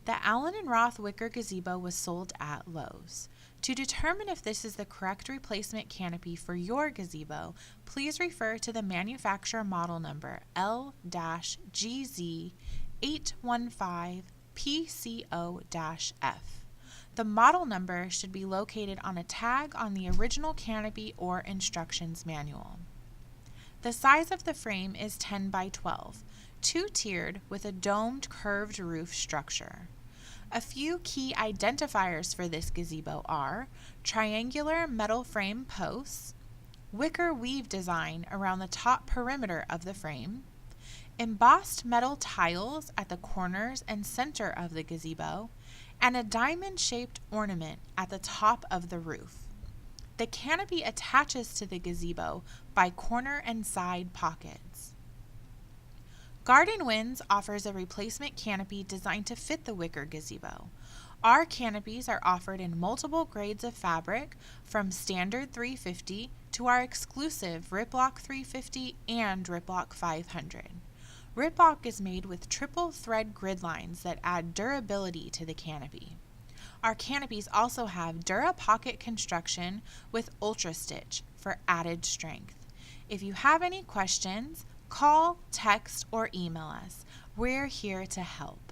The Allen Roth Wicker Gazebo was sold at Lowe's. To determine if this is the correct replacement canopy for your gazebo, please refer to the manufacturer model number L-GZ815PCO-F. The model number should be located on a tag on the original canopy or instructions manual. The size of the frame is 10 by 12, two-tiered with a domed curved roof structure. A few key identifiers for this gazebo are triangular metal frame posts, wicker weave design around the top perimeter of the frame, embossed metal tiles at the corners and center of the gazebo, and a diamond-shaped ornament at the top of the roof. The canopy attaches to the gazebo by corner and side pockets. Garden Winds offers a replacement canopy designed to fit the wicker gazebo. Our canopies are offered in multiple grades of fabric, from standard 350 to our exclusive Riplock 350 and Riplock 500. Riplock is made with triple thread grid lines that add durability to the canopy. Our canopies also have Dura Pocket construction with Ultra Stitch for added strength. If you have any questions, call, text, or email us. We're here to help.